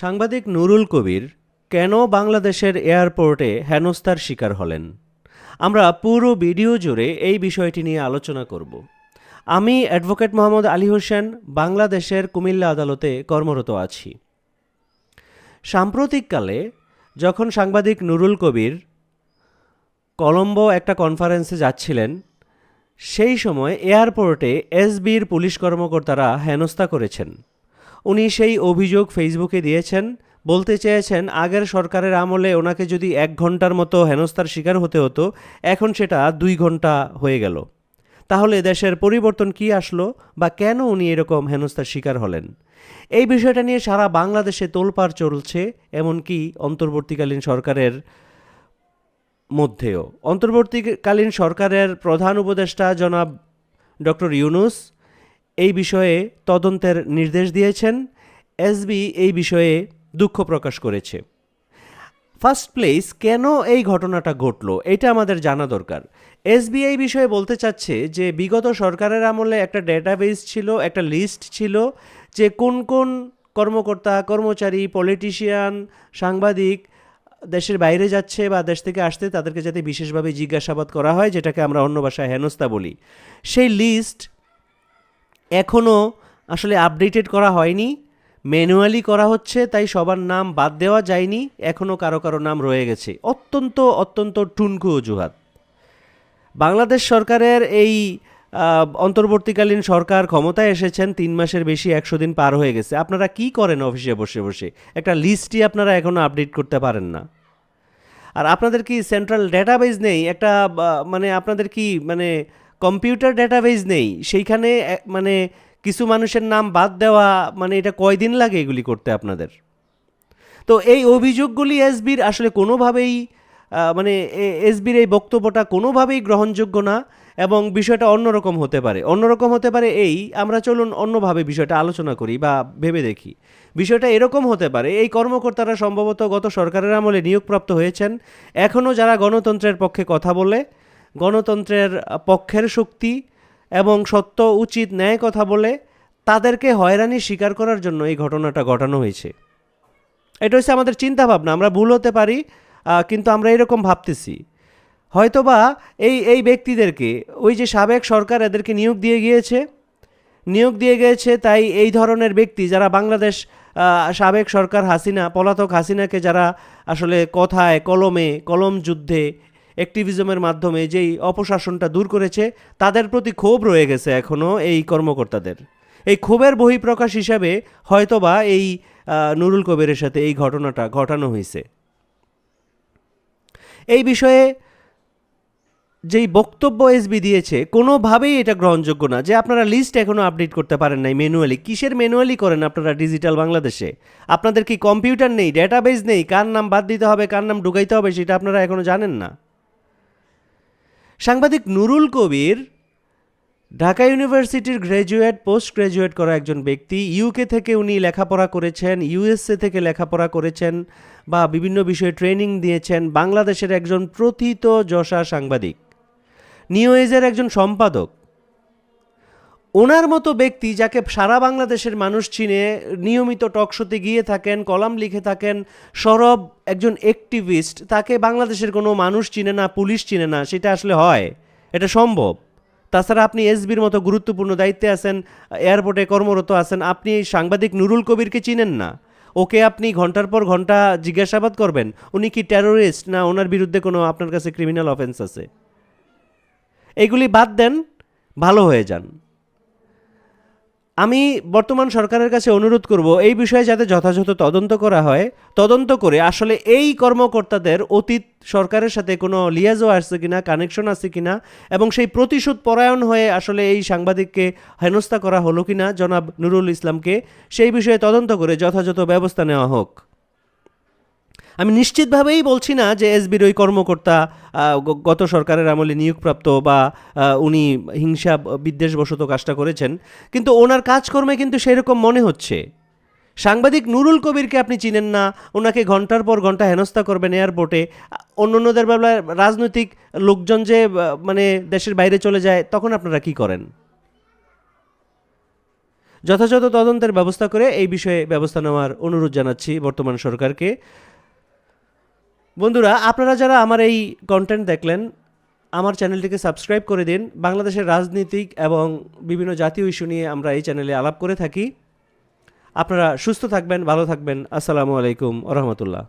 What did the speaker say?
সাংবাদিক নুরুল কবির কেন বাংলাদেশের এয়ারপোর্টে হেনস্থার শিকার হলেন? আমরা পুরো ভিডিও জুড়ে এই বিষয়টি নিয়ে আলোচনা করব। আমি অ্যাডভোকেট মোহাম্মদ আলী হোসেন, বাংলাদেশের কুমিল্লা আদালতে কর্মরত আছি। সাম্প্রতিককালে যখন সাংবাদিক নুরুল কবির কলম্বো একটা কনফারেন্সে যাচ্ছিলেন, সেই সময় এয়ারপোর্টে এসবির পুলিশ কর্মকর্তারা হেনস্থা করেছেন। উনি সেই অভিযোগ ফেসবুকে দিয়েছেন, বলতে চেয়েছেন আগের সরকারের আমলে ওনাকে যদি 1 ঘন্টার মতো হেনস্থার শিকার হতে হতো, এখন সেটা 2 ঘন্টা হয়ে গেল। তাহলে দেশের পরিবর্তন কি আসলো, বা কেন উনি এরকম হেনস্থার শিকার হলেন? এই বিষয়টা নিয়ে সারা বাংলাদেশে তোলপাড় চলছে, এমনকি অন্তর্বর্তীকালীন সরকারের মধ্যেও। অন্তর্বর্তীকালীন সরকারের প্রধান উপদেষ্টা জনাব ডক্টর ইউনূস এই বিষয়ে তদন্তের নির্দেশ দিয়েছেন। এসবি এই বিষয়ে দুঃখ প্রকাশ করেছে। ফার্স্ট প্লেস, কেন এই ঘটনাটা ঘটলো এটা আমাদের জানা দরকার। এসবি এই বিষয়ে বলতে চাচ্ছে যে বিগত সরকারের আমলে একটা ডেটাবেস ছিল, একটা লিস্ট ছিল যে কোন কোন কর্মকর্তা, কর্মচারী, পলিটিশিয়ান, সাংবাদিক দেশের বাইরে যাচ্ছে বা দেশ থেকে আসতে, তাদেরকে যাতে বিশেষভাবে জিজ্ঞাসাবাদ করা হয়, যেটাকে আমরা অন্য ভাষায় হেনস্থা বলি। সেই লিস্ট এখনও আসলে আপডেটেড করা হয়নি, ম্যানুয়ালি করা হচ্ছে, তাই সবার নাম বাদ দেওয়া যায়নি, এখনও কারো কারো নাম রয়ে গেছে। অত্যন্ত ঠুনকো অজুহাত। বাংলাদেশ সরকারের এই অন্তর্বর্তীকালীন সরকার ক্ষমতায় এসেছেন 3 মাসের বেশি, 100 দিন পার হয়ে গেছে। আপনারা কি করেন অফিসে বসে বসে? একটা লিস্টই আপনারা এখনও আপডেট করতে পারেন না। আর আপনাদের কি সেন্ট্রাল ডেটাবেস নেই? একটা মানে আপনাদের কি মানে কম্পিউটার ডেটাবেস নেই? সেইখানে মানে কিছু মানুষের নাম বাদ দেওয়া, মানে এটা কয়দিন লাগে এগুলি করতে আপনাদের? তো এই অভিযোগগুলি এসবির আসলে কোনোভাবেই মানে এসবির এই বক্তব্যটা কোনোভাবেই গ্রহণযোগ্য না, এবং বিষয়টা অন্যরকম হতে পারে। আমরা চলুন অন্যভাবে বিষয়টা আলোচনা করি বা ভেবে দেখি। বিষয়টা এরকম হতে পারে, এই কর্মকর্তারা সম্ভবত গত সরকারের আমলে নিয়োগপ্রাপ্ত হয়েছেন। এখনও যারা গণতন্ত্রের পক্ষে কথা বলে, গণতন্ত্রের পক্ষের শক্তি এবং সত্য, উচিত, ন্যায় কথা বলে, তাদেরকে হয়রানির শিকার করার জন্য এই ঘটনাটা ঘটানো হয়েছে। এটা হচ্ছে আমাদের চিন্তাভাবনা। আমরা ভুল হতে পারি, কিন্তু আমরা এরকম ভাবতেছি। হয়তোবা এই ব্যক্তিদেরকে ওই যে সাবেক সরকার এদেরকে নিয়োগ দিয়ে গিয়েছে, তাই এই ধরনের ব্যক্তি যারা বাংলাদেশ সাবেক সরকার পলাতক হাসিনাকে যারা আসলে কথায় কলম যুদ্ধে, অ্যাক্টিভিজমের মাধ্যমে যেই অপশাসনটা দূর করেছে, তাদের প্রতি ক্ষোভ রয়ে গেছে এখনও এই কর্মকর্তাদের। এই ক্ষোভের বহিঃপ্রকাশ হিসাবে হয়তোবা এই নুরুল কবিরের সাথে এই ঘটনাটা ঘটানো হয়েছে। এই বিষয়ে যেই বক্তব্য এসবি দিয়েছে, কোনোভাবেই এটা গ্রহণযোগ্য না। যে আপনারা লিস্ট এখনও আপডেট করতে পারেন নাই ম্যানুয়ালি। কিসের ম্যানুয়ালি করেন আপনারা ডিজিটাল বাংলাদেশে? আপনাদের কি কম্পিউটার নেই, ডেটাবেস নেই? কার নাম বাদ দিতে হবে, কার নাম ঢুকাইতে হবে, সেটা আপনারা এখনও জানেন না। সাংবাদিক নুরুল কবির ঢাকা ইউনিভার্সিটির পোস্ট গ্র্যাজুয়েট করা একজন ব্যক্তি। ইউকে থেকে উনি লেখাপড়া করেছেন, ইউএসএ থেকে লেখাপড়া করেছেন, বা বিভিন্ন বিষয়ে ট্রেনিং দিয়েছেন। বাংলাদেশের একজন প্রথিতযশা সাংবাদিক, নিউ এজের একজন সম্পাদক। ওনার মতো ব্যক্তি, যাকে সারা বাংলাদেশের মানুষ চিনে, নিয়মিত টকশোতে গিয়ে থাকেন, কলাম লিখে থাকেন, সরব একজন অ্যাক্টিভিস্ট, তাকে বাংলাদেশের কোনো মানুষ চিনে না, পুলিশ চিনে না, সেটা আসলে হয়? এটা সম্ভব? তাছাড়া আপনি এসবির মতো গুরুত্বপূর্ণ দায়িত্বে আছেন, এয়ারপোর্টে কর্মরত আছেন, আপনি এই সাংবাদিক নুরুল কবিরকে চিনেন না? ওকে আপনি ঘন্টার পর ঘন্টা জিজ্ঞাসাবাদ করবেন? উনি কি টেরোরিস্ট, না ওনার বিরুদ্ধে কোনো আপনার কাছে ক্রিমিনাল অফেন্স আছে? এগুলি বাদ দেন, ভালো হয়ে যান। আমি বর্তমান সরকারের কাছে অনুরোধ করব এই বিষয়ে যাতে যথাযথ তদন্ত করা হয়। তদন্ত করে আসলে এই কর্মকর্তাদের অতীত সরকারের সাথে কোনো লিয়াজও আছে কিনা, কানেকশন আছে কিনা, এবং সেই প্রতিশোধ পরায়ণ হয়ে আসলে এই সাংবাদিককে হেনস্থা করা হলো কিনা, জনাব নুরুল ইসলামকে, সেই বিষয়ে তদন্ত করে যথাযথ ব্যবস্থা নেওয়া হোক। আমি নিশ্চিতভাবেই বলছি না যে এসবির ওই কর্মকর্তা গত সরকারের আমলে নিয়োগপ্রাপ্ত বা উনি হিংসা বিদ্বেষবশত কাজটা করেছেন, কিন্তু ওনার কাজকর্মে কিন্তু সেরকম মনে হচ্ছে। সাংবাদিক নুরুল কবিরকে আপনি চিনেন না, ওনাকে ঘন্টার পর ঘন্টা হেনস্থা করবেন এয়ারপোর্টে। অন্যদের বেলায় রাজনৈতিক লোকজন যে মানে দেশের বাইরে চলে যায়, তখন আপনারা কি করেন? যথাযথ তদন্তের ব্যবস্থা করে এই বিষয়ে ব্যবস্থা নেওয়ার অনুরোধ জানাচ্ছি বর্তমান সরকারকে। বন্ধুরা, আপনারা যারা আমার এই কন্টেন্ট দেখলেন, আমার চ্যানেলটিকে সাবস্ক্রাইব করে দিন। বাংলাদেশের রাজনীতিক এবং বিভিন্ন জাতীয় ইস্যু নিয়ে আমরা এই চ্যানেলে আলাপ করে থাকি। আপনারা সুস্থ থাকবেন, ভালো থাকবেন। আসসালামু আলাইকুম ওয়া রাহমাতুল্লাহ।